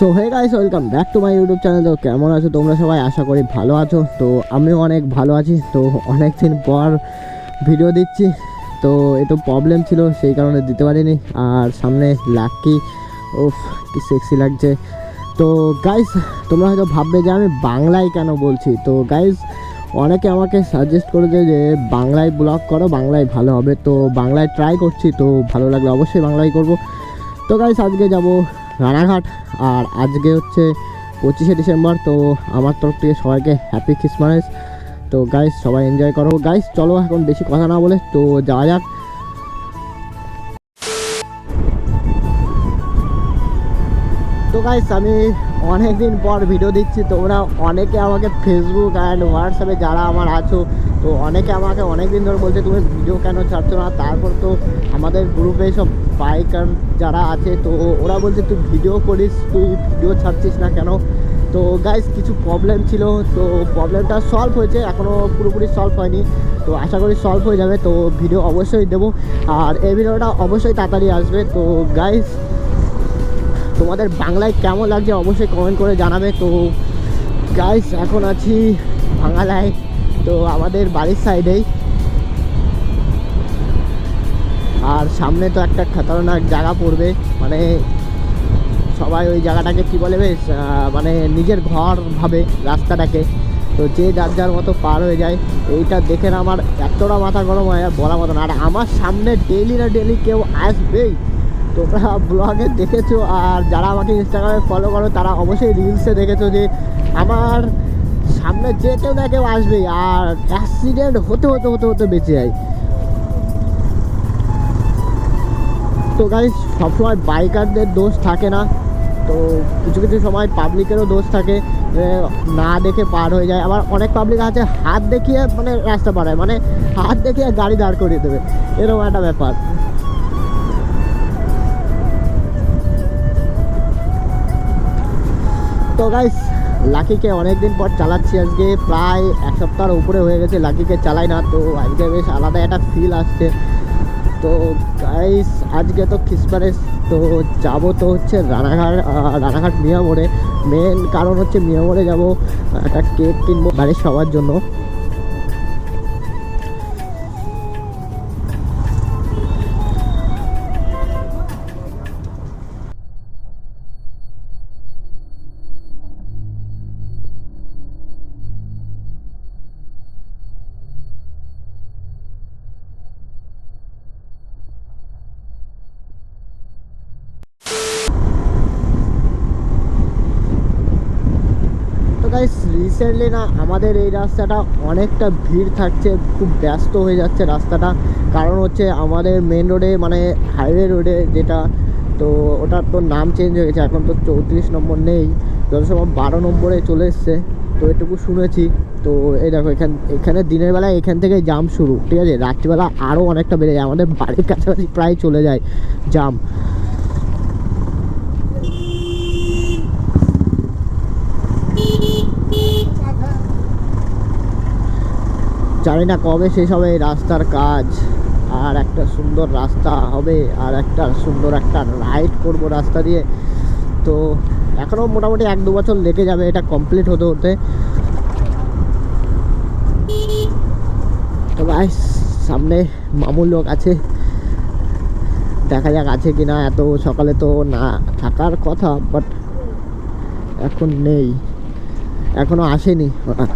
So hey guys, welcome back to my YouTube channel. তো কেমন আছো তোমরা সবাই? আশা করি ভালো আছো। তো আমিও অনেক ভালো আছি। তো অনেক দিন পর ভিডিও দিচ্ছি, তো একটু প্রবলেম ছিল সেই কারণে দিতে পারিনি। আর সামনে লাকি, ওফ কি সেক্সি লাগছে। তো গাইস, তোমরা হয়তো ভাববে যে আমি বাংলায় কেন বলছি। তো গাইস, অনেকে আমাকে সাজেস্ট করেছে যে বাংলায় ব্লগ করো, বাংলায় ভালো হবে। তো বাংলায় ট্রাই করছি, তো ভালো লাগলে অবশ্যই বাংলায় করব। তো গাইস, আজকে যাব রানাঘাট। আর আজকে হচ্ছে 25শে ডিসেম্বর। তো আমার তরফ থেকে সবাইকে হ্যাপি ক্রিসমাস। তো গাইস, সবাই এনজয় করো। গাইস চলো, এখন বেশি কথা না বলে তো যাওয়া যাক। তো গাইস, আমি অনেক দিন পর ভিডিও দিচ্ছি। তোমরা অনেকে আমাকে ফেসবুক অ্যান্ড হোয়াটসঅ্যাপে যারা আমার আছো, তো অনেকে আমাকে অনেক দিন ধরে বলছে তুমি ভিডিও কেন ছাড়ছো না। তারপর তো আমাদের গ্রুপে সব বাইকার যারা আছে, তো ওরা বলছে তুই ভিডিও করিস, তুই ভিডিও ছাড়ছিস না কেন। তো গাইস, কিছু প্রবলেম ছিল, তো প্রবলেমটা সলভ হয়েছে, এখনও পুরোপুরি সলভ হয়নি। তো আশা করি সলভ হয়ে যাবে। তো ভিডিও অবশ্যই দেবো, আর এই ভিডিওটা অবশ্যই তাড়াতাড়ি আসবে। তো গাইস, তোমাদের বাংলায় কেমন লাগছে অবশ্যই কমেন্ট করে জানাবে। তো গাইস, এখন আছি বাংলায়, তো আমাদের বাড়ির সাইডেই। আর সামনে তো একটা খতরনাক জায়গা পড়বে, মানে সবাই ওই জায়গাটাকে কী বলে বেশ, মানে নিজের ঘর ভাবে রাস্তাটাকে। তো যে যার যার মতো পার হয়ে যায়, এইটা দেখে না আমার এতটা মাথা গরম হয় আর বলার মতো না। আর আমার সামনে ডেইলি না ডেইলি কেউ আসবেই, তোমরা ব্লগে দেখেছো। আর যারা আমাকে ইনস্টাগ্রামে ফলো করো তারা অবশ্যই রিলসে দেখেছো যে আমার সামনে যে কেউ না কেউ আসবেই, আর অ্যাক্সিডেন্ট হতে হতে হতে হতে বেঁচে যায়। তো গাইস, সবসময় বাইকারদের দোষ থাকে না, তো কিছু কিছু সময় পাবলিকেরও দোষ থাকে, না দেখে পার হয়ে যায়। আবার অনেক পাবলিক আছে হাত দেখিয়ে মানে রাস্তা পার হয়, মানে হাত দেখিয়ে গাড়ি দাঁড় করিয়ে দেবে, এরকম একটা ব্যাপার। তো গাইস, লাকিকে অনেক দিন পর চালাচ্ছি, আজকে প্রায় এক সপ্তাহের উপরে হয়ে গেছে লাকিকে চালাই না। তো আজকে বেশ আলাদা একটা ফিল আসছে। তো গাইস, আজকে তো ক্রিসমাস, তো যাবো তো হচ্ছে রানাঘাট। রানাঘাট মিয়া মোড়ে, মেন কারণ হচ্ছে মিয়া মোড়ে যাবো, একটা কেক কিনবো বাড়ির সবার জন্য। তো গাইস, রিসেন্টলি না আমাদের এই রাস্তাটা অনেকটা ভিড় থাকছে, খুব ব্যস্ত হয়ে যাচ্ছে রাস্তাটা। কারণ হচ্ছে আমাদের মেন রোডে, মানে হাইওয়ে রোডে যেটা, তো ওটার তো নাম চেঞ্জ হয়ে গেছে, এখন তো 34 নম্বর নেই, যত সময় 12 নম্বরে চলে এসছে, তো এটুকু শুনেছি। তো এই দেখো, এখানে দিনের বেলায় এখান থেকে জাম শুরু, ঠিক আছে, রাত্রিবেলা আরও অনেকটা বেড়ে যায়, আমাদের বাড়ির কাছাকাছি প্রায় চলে যায় জাম। জানি না কবে শেষ হবে এই রাস্তার কাজ, আর একটা সুন্দর রাস্তা হবে, আর একটা সুন্দর একটা রাইড করব রাস্তা দিয়ে। তো এখনও মোটামুটি 1-2 বছর লেগে যাবে এটা কমপ্লিট হতে হতে। তো গাইস, সামনে মামুর লোক আছে, দেখা যাক আছে কি না। এত সকালে তো না থাকার কথা, বাট এখন নেই, এখনও আসেনি ওরা।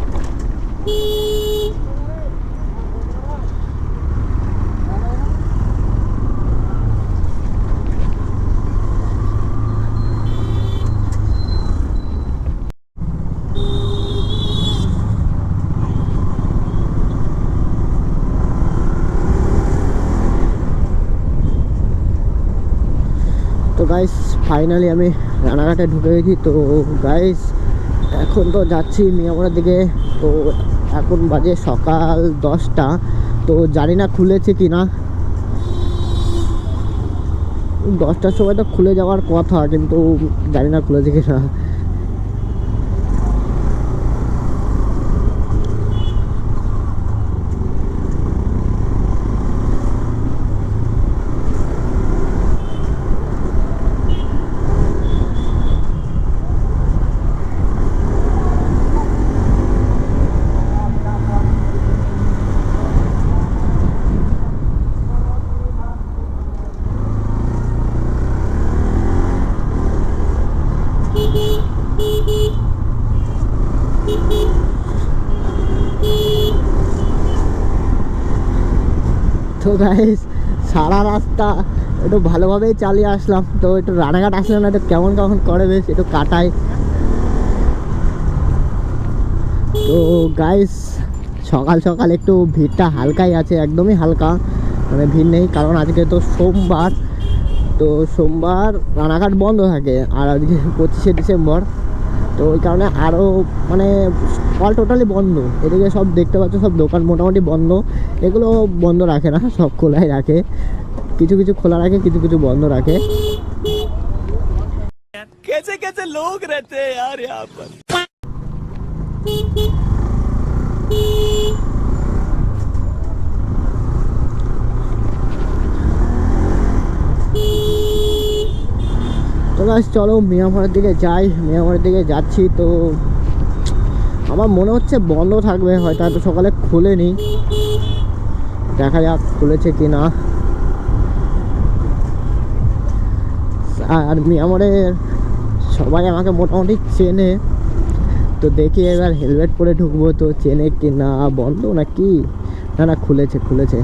তো গাইস, ফাইনালি আমি রানাঘাটে ঢুকে গেছি। তো গাইস, এখন তো যাচ্ছি মিয়ামোড়ের দিকে। তো এখন বাজে সকাল 10টা, তো জানি না খুলেছে কি না। 10টার সময় তো খুলে যাওয়ার কথা, কিন্তু জানি না খুলেছে কি না। গাইস সারা রাস্তা একটু ভালোভাবেই চালিয়ে আসলাম, তো একটু রানাঘাট আসলাম না, একটু কেমন কেমন করে বেশ একটু কাটাই। তো গাইস সকাল সকাল একটু ভিড়টা হালকাই আছে, একদমই হালকা, মানে ভিড় নেই, কারণ আজকে তো সোমবার, তো সোমবার রানাঘাট বন্ধ থাকে, আর আজকে 25শে ডিসেম্বর, তো ওই কারণে আরও মানে অল টোটালি বন্ধ। এদিকে সব দেখতে পাচ্ছ সব দোকান মোটামুটি বন্ধ, এগুলো বন্ধ রাখে না, সব খোলাই রাখে, কিছু কিছু খোলা রাখে, কিছু কিছু বন্ধ রাখে। कैसे कैसे लोग रहते हैं यार यहाँ पर। তো গাইস চলো মিয়ামরের দিকে যাই, মিয়ামরের দিকে যাচ্ছি। তো আমার মনে হচ্ছে বন্ধ থাকবে, হয়তো এত সকালে খুলেনি, দেখা যাক খুলেছে কি না। আর মিয়ামরের সবাই আমাকে মোটামুটি চেনে, তো দেখি এবার হেলমেট পরে ঢুকবো, তো চেনে কি না, বন্ধ না কি, না না খুলেছে খুলেছে।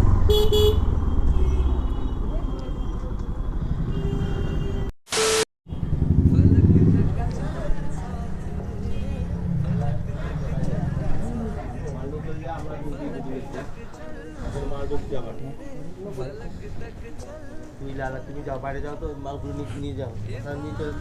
তুমি যাও বাইরে যাও, তো মালগুলো নিয়ে যাও, নিয়ে চলে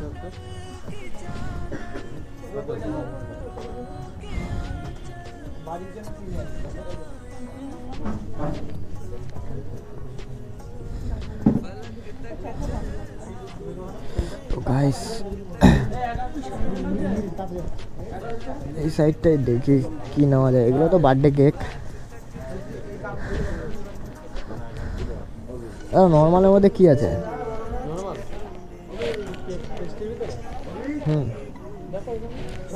তো গাইস এই সাইডটাই দেখি কি নেওয়া যায়, এগুলো তো বার্থডে কেক, নর্মালের মধ্যে কি আছে?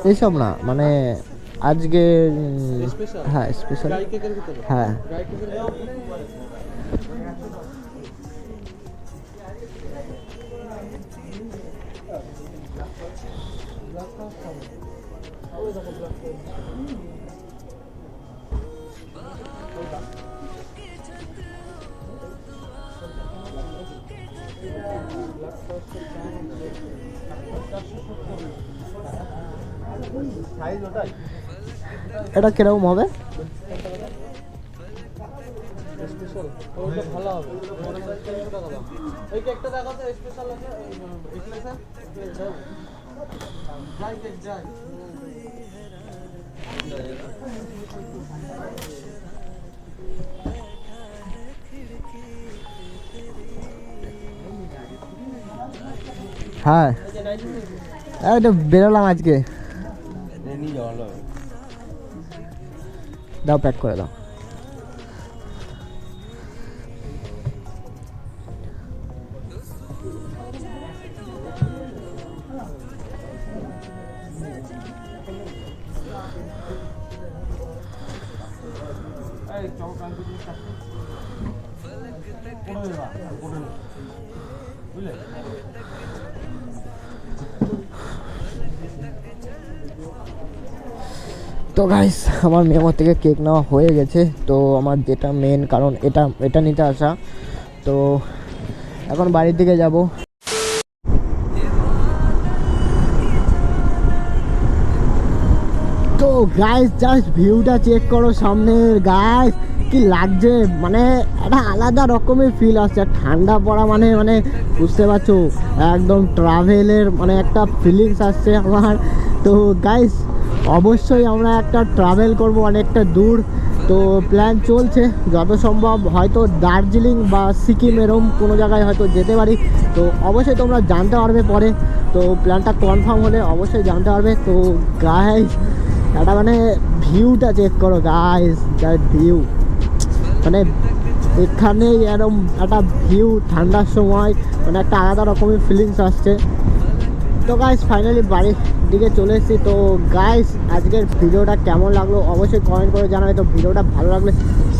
এইসব না, মানে আজকে হ্যাঁ স্পেশাল, হ্যাঁ এটা কিরকম হবে? ভালো হবে, ওই কেকটা দেখো তো স্পেশাল আছে, যাই কেক যাই। হ্যাঁ এটা বেরোলাম আজকে, দাও প্যাক করে দাও। তো গাইস আমার মেমোর থেকে কেক নেওয়া হয়ে গেছে, তো আমার যেটা মেন কারণ এটা নিতে আসা, তো এখন বাড়ির দিকে যাব। তো গাইস জাস্ট ভিউটা চেক করো সামনের, গাইস কি লাগছে, মানে একটা আলাদা রকমের ফিল আসছে, ঠান্ডা পড়া মানে মানে বুঝতে পারছো একদম ট্রাভেলের মানে একটা ফিলিংস আসছে আমার। তো গাইস অবশ্যই আমরা একটা ট্রাভেল করব অনেকটা দূর, তো প্ল্যান চলছে, যত সম্ভব হয়তো দার্জিলিং বা সিকিম এরকম কোনো জায়গায় হয়তো যেতে পারি, তো অবশ্যই তোমরা জানতে পারবে পরে, তো প্ল্যানটা কনফার্ম হলে অবশ্যই জানতে পারবে। তো গাইস একটা মানে ভিউটা চেক করো গাইস, যার ভিউ মানে এখানেই এরকম একটা ভিউ ঠান্ডার সময় মানে একটা আলাদা রকমের ফিলিংস আসছে। তো গাইস ফাইনালি বাড়ির দিকে চলে এসেছি। তো গাইস আজকের ভিডিওটা কেমন লাগলো অবশ্যই কমেন্ট করে জানাবে, তো ভিডিওটা ভালো লাগলে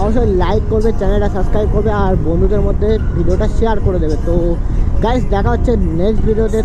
অবশ্যই লাইক করবে, চ্যানেলটা সাবস্ক্রাইব করবে, আর বন্ধুদের মধ্যে ভিডিওটা শেয়ার করে দেবে। তো গাইস দেখা হচ্ছে নেক্সট ভিডিওতে।